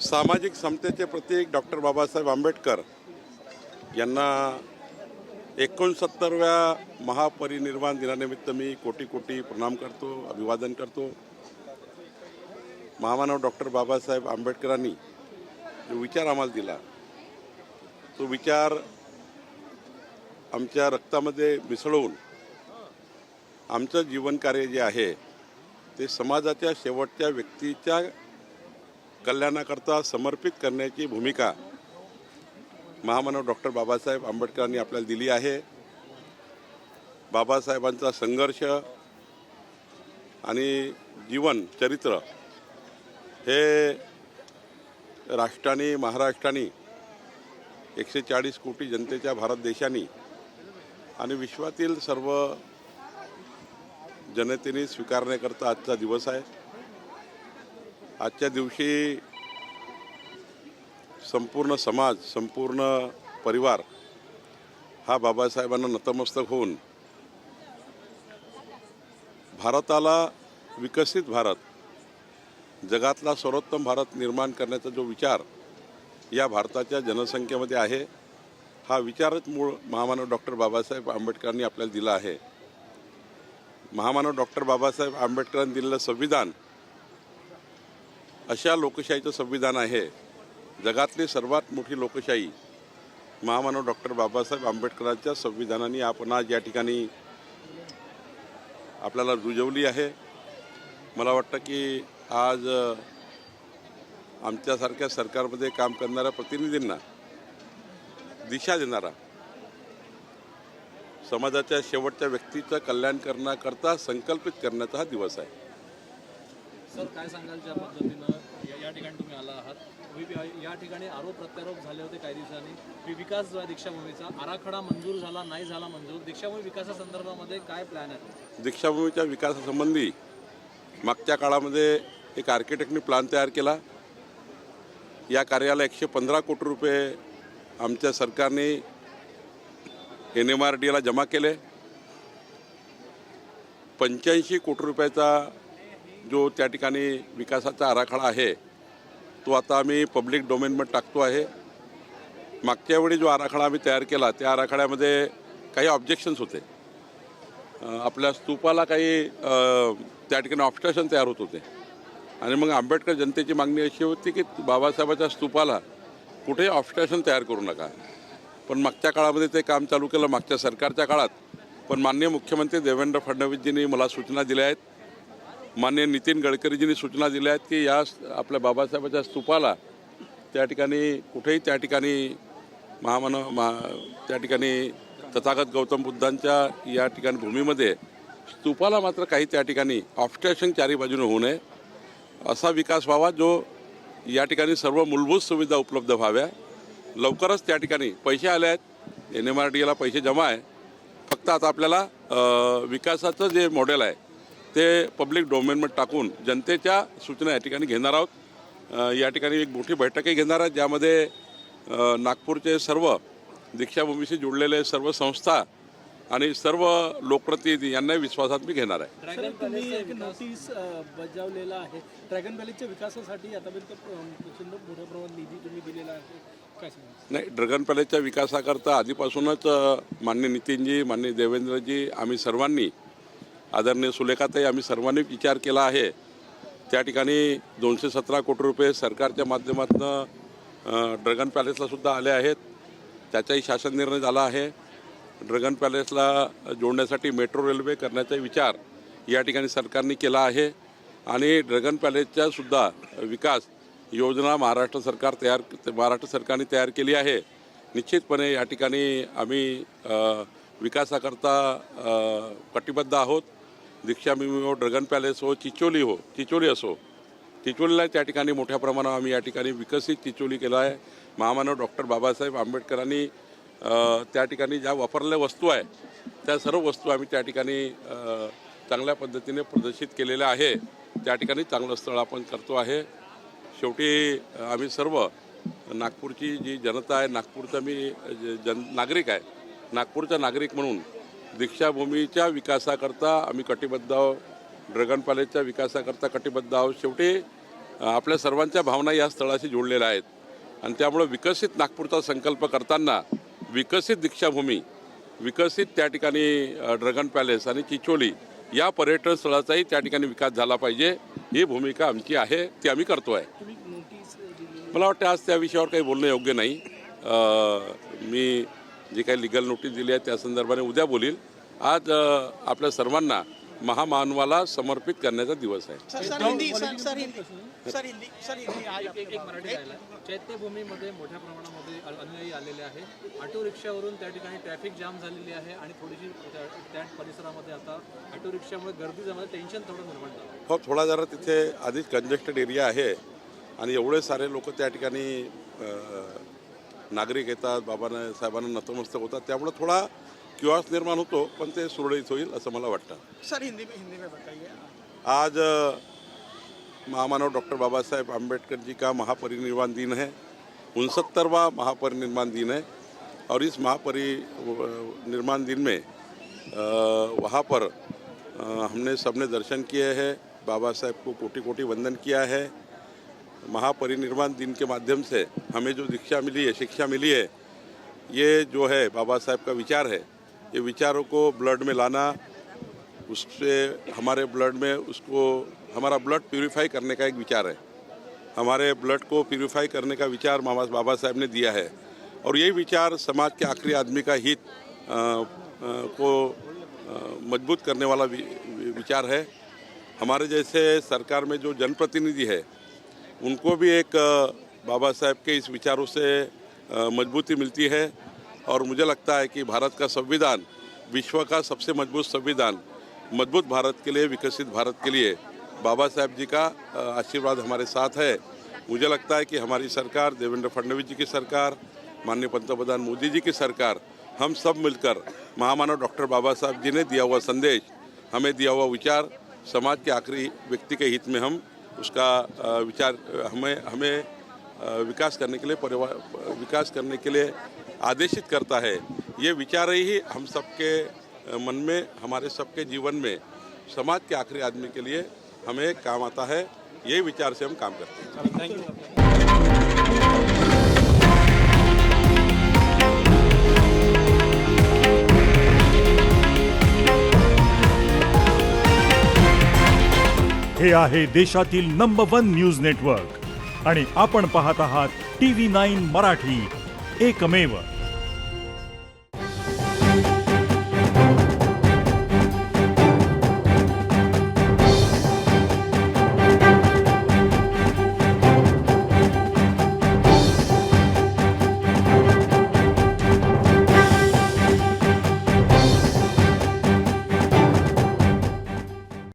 सामाजिक समतेचे प्रतीक डॉक्टर बाबासाहेब आंबेडकर यांना 69व्या महापरिनिर्वाण दिनानिमित्त मी कोटी कोटी प्रणाम करतो, अभिवादन करतो। महामानव डॉक्टर बाबासाहेब आंबेडकरांनी जो विचार आम्हाला दिला तो विचार आमच्या रक्तामध्ये मिसळून आमचं जीवनकार्य जे आहे ते समाजाच्या शेवटच्या व्यक्तीच्या कल्याणाकरता समर्पित करण्याची भूमिका महामानव डॉक्टर बाबासाहेब आंबेडकरांनी आपल्याला दिली आहे। बाबासाहेबांचा संघर्ष आणि जीवन चरित्र हे राष्ट्राने महाराष्ट्राने 140 कोटी जनतेच्या भारत देशाने आणि विश्वातील सर्व जनतेने स्वीकारण्याकरता आजचा दिवस आहे। आजच्या दिवशी संपूर्ण समाज, संपूर्ण परिवार हा बाबासाहेबांना नतमस्तक होऊन भारताला विकसित भारत, जगातला सर्वोत्तम भारत निर्माण करण्याचा जो विचार या भारताच्या जनसंख्येमध्ये आहे, हा विचारच मूळ महामानव डॉक्टर बाबासाहेब आंबेडकरांनी आपल्याला दिला आहे। महामानव डॉक्टर बाबासाहेब आंबेडकरांनी दिलेलं संविधान अशा लोकशाहीचं संविधान आहे, जगातली सर्वात मोठी लोकशाही महामानव डॉक्टर बाबासाहेब आंबेडकरांच्या संविधानाने आपण आज या ठिकाणी आपल्याला रुजवली आहे। मला वाटतं की आज आमच्यासारख्या सरकारमध्ये काम करणाऱ्या प्रतिनिधींना दिशा देणारा, समाजाच्या शेवटच्या व्यक्तीचं कल्याण करण्याकरता संकल्पित करण्याचा हा दिवस आहे। सर, काय सांगाल ज्या पद्धतीनं या ठिकाणी तुम्ही आला आहात, या ठिकाणी आरोप प्रत्यारोप झाले होते काही दिवसांनी, विकास दीक्षाभूमीचा आराखडा मंजूर झाला नाही झाला मंजूर, दीक्षाभूमी विकासासंदर्भामध्ये काय प्लॅन आहे? दीक्षाभूमीच्या विकासासंबंधी मागच्या काळामध्ये एक आर्किटेक्टनी प्लॅन तयार केला। या कार्याला 115 कोटी रुपये आमच्या सरकारने NMRDAला जमा केले। 85 कोटी रुपयाचा जो त्या ठिकाणी विकासाचा आराखडा आहे तो आता आम्ही पब्लिक डोमेनमध्ये टाकतो आहे। मागच्या वेळी जो आराखडा आम्ही तयार केला त्या आराखड्यामध्ये काही ऑब्जेक्शन्स होते, आपल्या स्तूपाला काही त्या ठिकाणी ऑब्स्ट्रक्शन तयार होत होते आणि मग आंबेडकर जनतेची मागणी अशी होती की बाबासाहेबाच्या स्तूपाला कुठेही ऑब्स्ट्रक्शन तयार करू नका। पण मागच्या काळामध्ये ते काम चालू केलं, मागच्या सरकारच्या काळात। पण माननीय मुख्यमंत्री देवेंद्र फडणवीसजींनी मला सूचना दिल्या आहेत, माननीय नितीन गडकरीजींनी सूचना दिल्या आहेत की या आपल्या बाबासाहेबाच्या स्तूपाला त्या ठिकाणी कुठेही त्या ठिकाणी त्या ठिकाणी तथागत गौतम बुद्धांच्या या ठिकाणी भूमीमध्ये स्तूपाला मात्र काही त्या ठिकाणी ऑब्स्ट्रक्शन चारी बाजूने होऊ नये, असा विकास व्हावा जो या ठिकाणी सर्व मूलभूत सुविधा उपलब्ध व्हाव्या। लवकरच त्या ठिकाणी पैसे आले आहेत, NMRDAला पैसे जमा आहे, फक्त आता आपल्याला विकासाचं जे मॉडेल आहे ते पब्लिक डोमेनमध्ये टाकून जनतेच्या सूचना या ठिकाणी घेणार आहोत। या ठिकाणी एक मोठी बैठकही घेणार आहे ज्यामध्ये नागपूरचे सर्व दीक्षाभूमीशी जुळलेले सर्व संस्था आणि सर्व लोकप्रतिनिधी यांना विश्वासात मी घेणार आहे। तुम्ही एक नोटीस बजावलेला आहे, ड्रॅगन व्हॅलीच्या विकासासाठी आतापर्यंत प्रचंड मोठ्या प्रमाणात निधी तुम्ही दिलेला आहे, काय सांगा? नाही, ड्रॅगन पॅलेसच्या विकासाकरता आधीपासूनच माननीय नितीनजी, माननीय देवेंद्रजी, आम्ही सर्वांनी, आदरणीय सुलेखाताई, आम्ही सर्वांनी विचार केला आहे। त्या ठिकाणी 217 कोटी रुपये सरकारच्या माध्यमातून ड्रॅगन पॅलेसला सुद्धा आले आहेत, त्याचाही शासन निर्णय झाला आहे। ड्रॅगन पॅलेसला जोडण्यासाठी मेट्रो रेल्वे करण्याचा विचार या ठिकाणी सरकारने केला आहे आणि ड्रॅगन पॅलेसच्या सुद्धा विकास योजना महाराष्ट्र सरकारने तयार केली आहे। निश्चितपणे या ठिकाणी आम्ही विकासाकरता कटिबद्ध आहोत। दीक्षाभूमी हो, ड्रॅगन पॅलेस हो, चिचोली असो, चिचोलीला त्या ठिकाणी मोठ्या प्रमाणावर आम्ही या ठिकाणी विकसित चिचोली केला आहे। महामानव डॉक्टर बाबासाहेब आंबेडकरांनी त्या ठिकाणी ज्या वापरलेल्या वस्तू आहे त्या सर्व वस्तू आम्ही त्या ठिकाणी चांगल्या पद्धतीने प्रदर्शित केलेल्या आहे। त्या ठिकाणी चांगलं स्थळ आपण करतो आहे। शेवटी आम्ही सर्व नागपूरची जी जनता आहे, नागपूरचा मी नागरिक आहे, नागपूरचा नागरिक म्हणून दीक्षाभूमीच्या विकासाकरता आम्ही कटिबद्ध आहोत, ड्रॅगन पॅलेसच्या विकासाकरता कटिबद्ध आहोत। शेवटी आपल्या सर्वांच्या भावना या स्थळाशी जोडलेल्या आहेत आणि त्यामुळे विकसित नागपूरचा संकल्प करताना विकसित दीक्षाभूमी, विकसित त्या ठिकाणी ड्रॅगन पॅलेस आणि चिचोली या पर्यटन स्थळाचाही त्या ठिकाणी विकास झाला पाहिजे, ही भूमिका आमची आहे, ती आम्ही करतो आहे. मला वाटतं आज त्या विषयावर काही बोलणं योग्य नाही. मी जी काही लिगल नोटीस दिली आहे त्या संदर्भाने उद्या बोलील. आज आपल्या सर्वांना महामानवाला समर्पित करण्याचा दिवस आहे. एक मराठी राहिला. चैत्यभूमीमध्ये मोठ्या प्रमाणामध्ये अनुयायी आलेले आहे. ऑटो रिक्षावरून त्या ठिकाणी ट्रॅफिक जाम झालेली आहे आणि थोडीशी त्या परिसरामध्ये आता ऑटो रिक्षामुळे गर्दी जमल्यामुळे टेन्शन थोडं निर्माण झालं. हो, थोडा जरा तिथे आधीच कंजेस्टेड एरिया आहे आणि एवढे सारे लोक त्या ठिकाणी नागरिक येतात, साहेबांना नतमस्तक होतात, त्यामुळे थोडा किओस निर्माण होतो, पण ते सुरळीत होईल असं मला वाटतं. सर हिंदी में बताइए. आज महामानव डॉक्टर बाबा साहेब आम्बेडकर जी का महापरिनिर्वाण दिन है, 69वां महापरिनिर्वाण दिन है और इस महापरिनिर्वाण दिन में वहाँ पर हमने सबने दर्शन किए हैं, बाबा साहेब को कोटि कोटि वंदन किया है. महापरिनिर्वाण दिन के माध्यम से हमें जो दीक्षा मिली है, शिक्षा मिली है, ये जो है बाबा साहेब का विचार है. ये विचारों को ब्लड में लाना, उससे हमारे ब्लड में उसको हमारा ब्लड प्यूरिफाई करने का एक विचार है. हमारे ब्लड को प्यूरिफाई करने का विचार बाबा साहेब ने दिया है और यही विचार समाज के आखिरी आदमी का हित को मजबूत करने वाला विचार है. हमारे जैसे सरकार में जो जनप्रतिनिधि है उनको भी एक बाबा साहेब के इस विचारों से मजबूती मिलती है और मुझे लगता है कि भारत का संविधान विश्व का सबसे मजबूत संविधान, मजबूत भारत के लिए, विकसित भारत के लिए बाबा साहेब जी का आशीर्वाद हमारे साथ है. मुझे लगता है कि हमारी सरकार, देवेंद्र फडणवीस जी की सरकार, माननीय पंतप्रधान मोदी जी की सरकार, हम सब मिलकर महामानव डॉक्टर बाबा साहब जी ने दिया हुआ संदेश, हमें दिया हुआ विचार, समाज के आखिरी व्यक्ति के हित में हम उसका विचार हमें विकास करने के लिए आदेशित करता है. ये विचार ही हम सबके मन में, हमारे सबके जीवन में, समाज के आखिरी आदमी के लिए हमें काम आता है. यही विचार से हम काम करते हैं. थँक्यू. हे आहे देशातील नंबर 1 न्यूज नेटवर्क आणि आपण पाहत आहात TV9 मराठी, एकमेव.